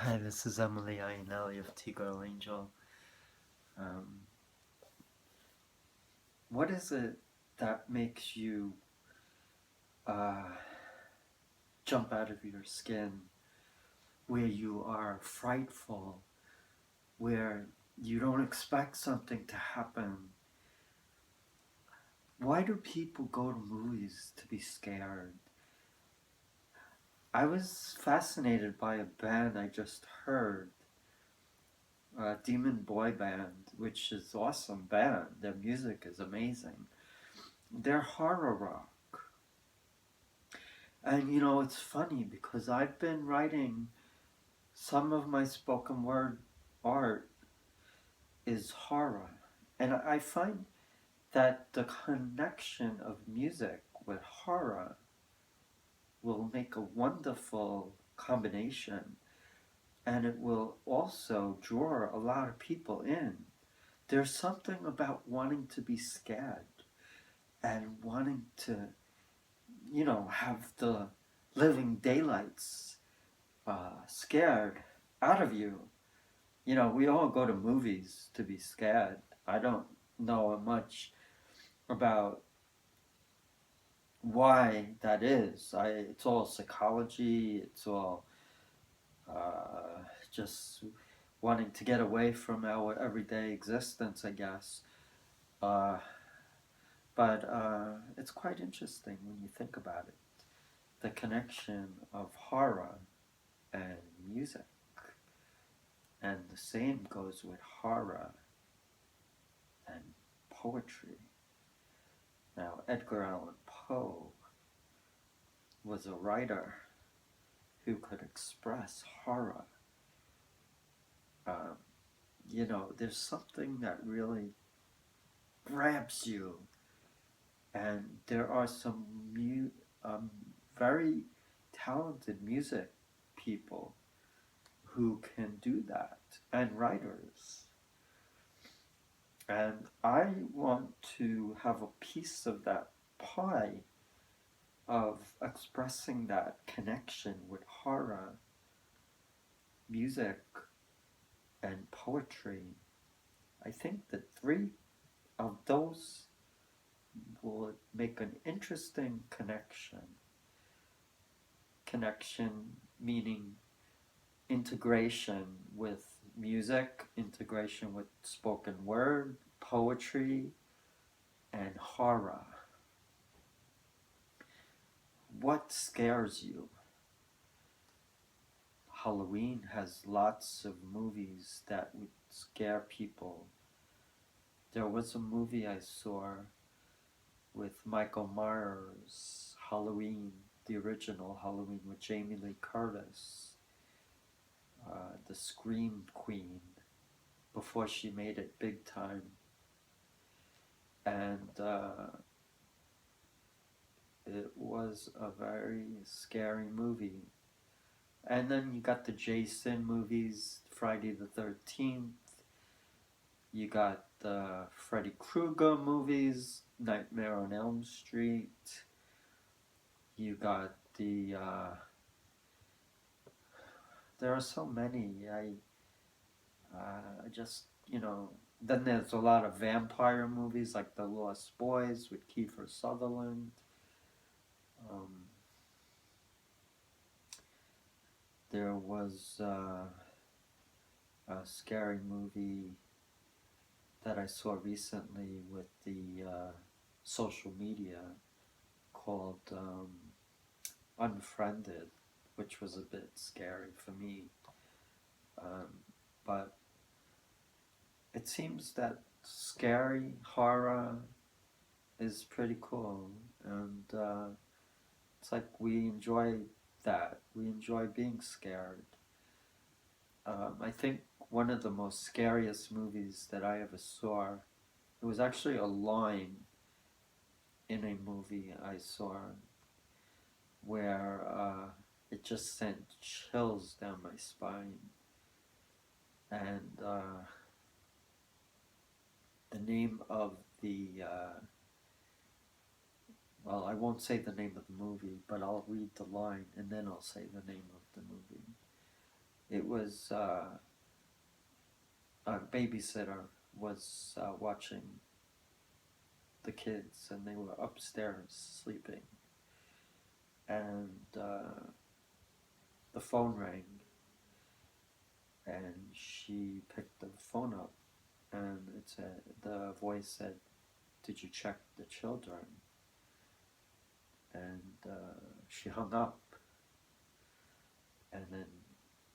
Hi, this is Emily Ionelli of Tigro Angel. Um, what is it that makes you uh, jump out of your skin, where you are frightful, where you don't expect something to happen? Why do people go to movies to be scared? I was fascinated by a band I just heard, Demon Boy Band, which is an awesome band. Their music is amazing. They're horror rock. And it's funny because I've been writing some of my spoken word art is horror. And I find that the connection of music with horror will make a wonderful combination, and it will also draw a lot of people in. There's something about wanting to be scared and wanting to, have the living daylights scared out of you. We all go to movies to be scared. I don't know much about why that is. It's all psychology. It's all just wanting to get away from our everyday existence, I guess. Uh, but it's quite interesting when you think about it. The connection of horror and music. And the same goes with horror and poetry. Now, Edgar Allan Poe was a writer who could express horror. Um, there's something that really grabs you, and there are some very talented music people who can do that, and writers. And I want to have a piece of that pie of expressing that connection with horror, music, and poetry. I think the three of those will make an interesting connection. Connection meaning integration with music, integration with spoken word, poetry, and horror. What scares you? Halloween has lots of movies that would scare people. There was a movie I saw with Michael Myers, Halloween, the original Halloween with Jamie Lee Curtis, the Scream Queen, before she made it big time. And it was a very scary movie. And then you got the Jason movies, Friday the 13th. You got the Freddy Krueger movies, Nightmare on Elm Street. You got there are so many. I just, then there's a lot of vampire movies like The Lost Boys with Kiefer Sutherland. Um, there was a scary movie that I saw recently with the social media called Unfriended, which was a bit scary for me. But it seems that scary horror is pretty cool, and it's like we enjoy that. We enjoy being scared. I think one of the most scariest movies that I ever saw, it was actually a line in a movie I saw where it just sent chills down my spine. And the name of well, I won't say the name of the movie, but I'll read the line and then I'll say the name of the movie. It was a babysitter was watching the kids, and they were upstairs sleeping, and the phone rang, and she picked the phone up, and the voice said, "Did you check the children?" And she hung up, and then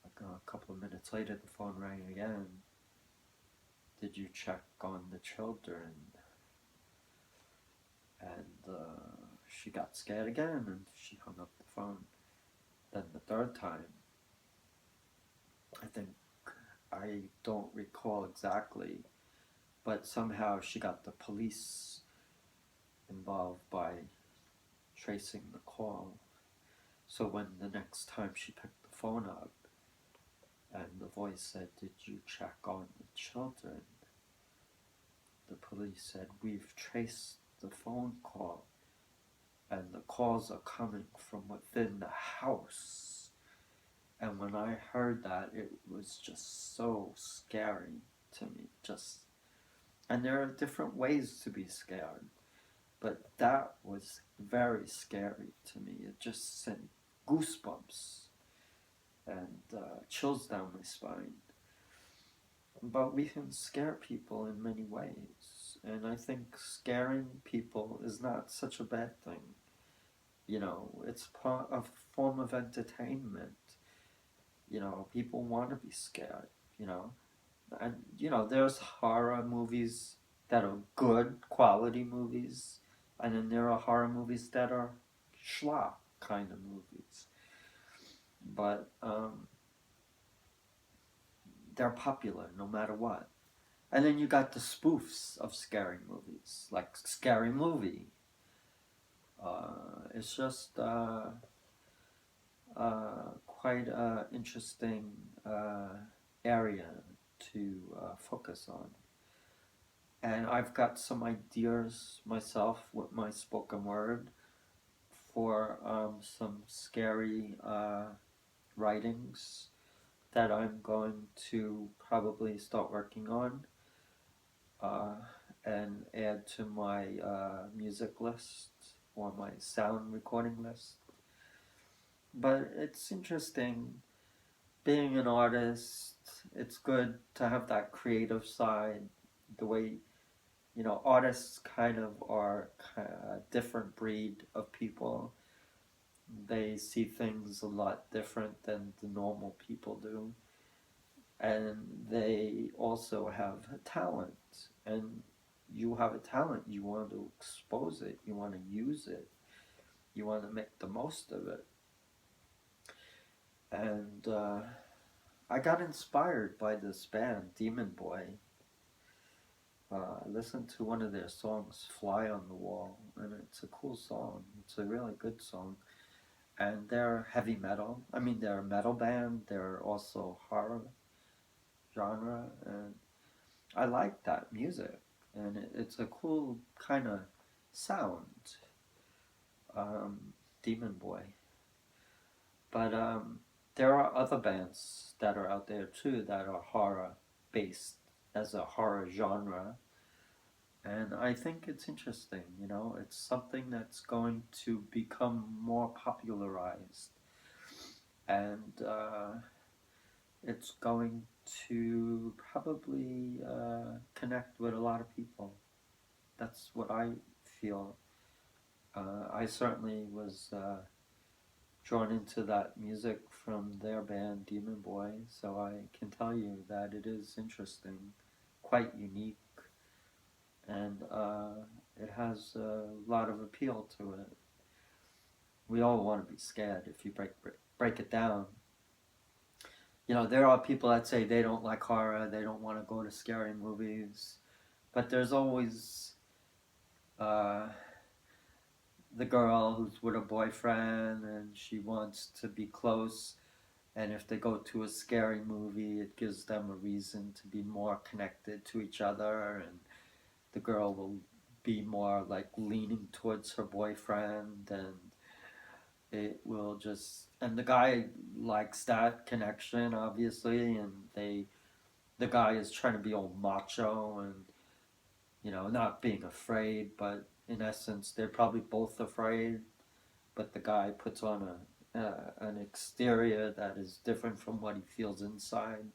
a couple of minutes later the phone rang again. "Did you check on the children?" And she got scared again, and she hung up the phone. Then the third time, I don't recall exactly, but somehow she got the police involved by tracing the call. So when the next time she picked the phone up and the voice said, "Did you check on the children?" the police said, "We've traced the phone call, and the calls are coming from within the house." And when I heard that, it was just so scary to me. And there are different ways to be scared, but that was very scary to me. It just sent goosebumps and chills down my spine. But we can scare people in many ways, and I think scaring people is not such a bad thing. It's part of a form of entertainment. People want to be scared. And there's horror movies that are good quality movies, and then there are horror movies that are schlock kind of movies. But they're popular no matter what. And then you got the spoofs of scary movies, like Scary Movie. It's just quite an interesting area to focus on. And I've got some ideas myself with my spoken word for some scary writings that I'm going to probably start working on and add to my music list or my sound recording list. But it's interesting being an artist. It's good to have that creative side, the way artists kind of are a different breed of people. They see things a lot different than the normal people do, and they also have a talent. And you have a talent, you want to expose it, you want to use it, you want to make the most of it. And I got inspired by this band, Demon Boy. I listened to one of their songs, "Fly on the Wall," and it's a cool song. It's a really good song. And they're heavy metal. I mean, they're a metal band. They're also horror genre, and I like that music. And it's a cool kind of sound, Demon Boy. But there are other bands that are out there too that are horror based as a horror genre. And I think it's interesting, it's something that's going to become more popularized. And it's going to probably connect with a lot of people. That's what I feel. I certainly was drawn into that music from their band, Demon Boy, so I can tell you that it is interesting, quite unique, and it has a lot of appeal to it. We all want to be scared if you break it down. There are people that say they don't like horror, they don't want to go to scary movies, but there's always uh, the girl who's with a boyfriend and she wants to be close, and if they go to a scary movie, it gives them a reason to be more connected to each other, and the girl will be more like leaning towards her boyfriend, and it will just, and the guy likes that connection, obviously, and the guy is trying to be all macho and, not being afraid, but in essence, they're probably both afraid, but the guy puts on an exterior that is different from what he feels inside,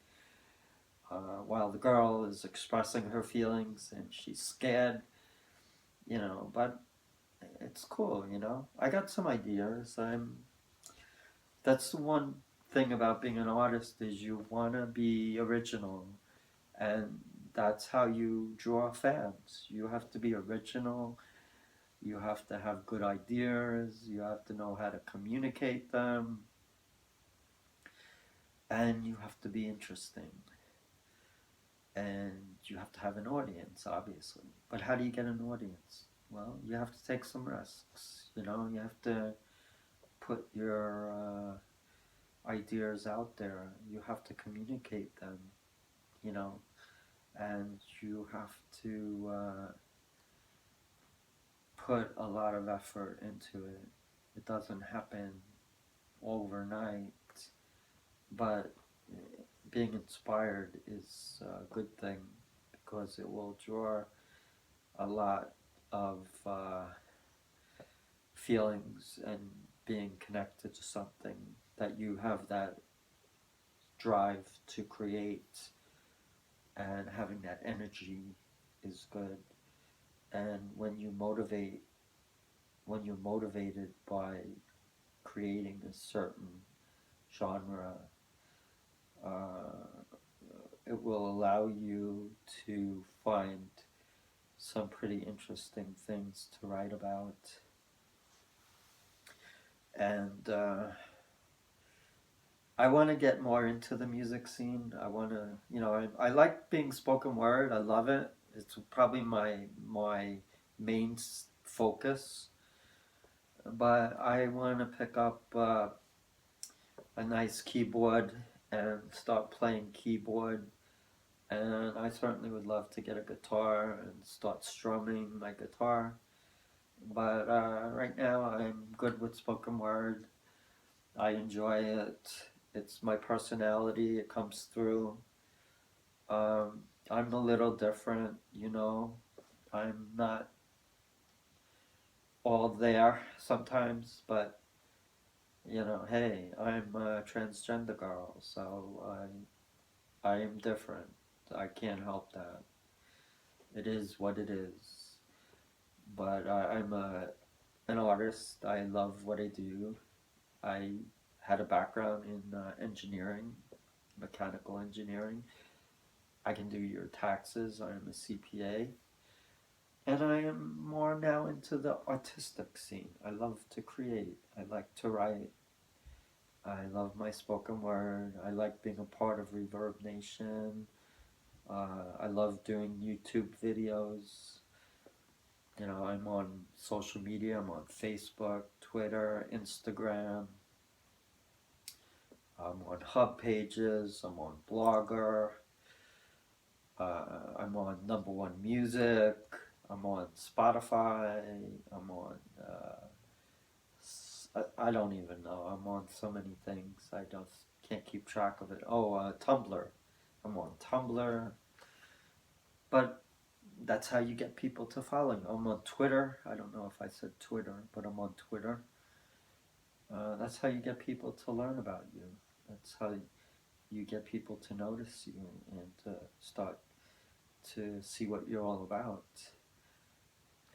while the girl is expressing her feelings and she's scared, but it's cool. I got some ideas. That's the one thing about being an artist is you want to be original, and that's how you draw fans. You have to be original. You have to have good ideas. You have to know how to communicate them, and you have to be interesting. And you have to have an audience, obviously. But how do you get an audience? Well, you have to take some risks. You have to put your ideas out there. You have to communicate them, and you have to put a lot of effort into it. It doesn't happen overnight, but being inspired is a good thing because it will draw a lot of feelings and being connected to something that you have that drive to create, and having that energy is good. And when you're motivated by creating a certain genre, it will allow you to find some pretty interesting things to write about. And I want to get more into the music scene. I want to, I like being spoken word. I love it. It's probably my main focus. But I want to pick up a nice keyboard and start playing keyboard. And I certainly would love to get a guitar and start strumming my guitar. But right now I'm good with spoken word. I enjoy it. It's my personality. It comes through. I'm a little different, I'm not all there sometimes, but hey, I'm a transgender girl, so I am different. I can't help that. It is what it is. But I'm an artist. I love what I do. I had a background in engineering, mechanical engineering. I can do your taxes. I am a CPA. And I am more now into the artistic scene. I love to create. I like to write. I love my spoken word. I like being a part of Reverb Nation. I love doing YouTube videos. I'm on social media. I'm on Facebook, Twitter, Instagram. I'm on hub pages. I'm on Blogger. I'm on Number One Music. I'm on Spotify. I'm on, I don't even know. I'm on so many things. I can't keep track of it. Oh, Tumblr. I'm on Tumblr. But that's how you get people to follow me. I'm on Twitter. I don't know if I said Twitter, but I'm on Twitter. That's how you get people to learn about you. That's how you get people to notice you and to start to see what you're all about.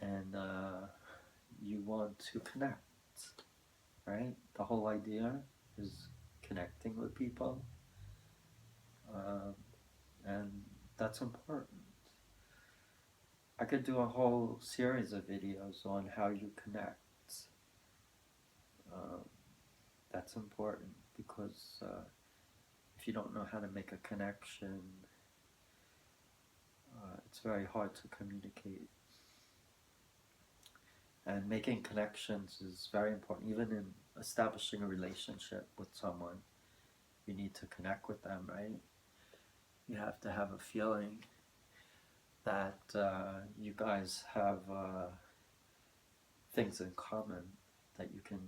And you want to connect, right? The whole idea is connecting with people. And that's important. I could do a whole series of videos on how you connect. That's important because if you don't know how to make a connection, it's very hard to communicate. And making connections is very important. Even in establishing a relationship with someone, you need to connect with them, right? You have to have a feeling that you guys have things in common that you can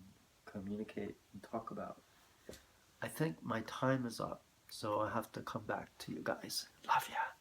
communicate and talk about. I think my time is up, so I have to come back to you guys. Love ya.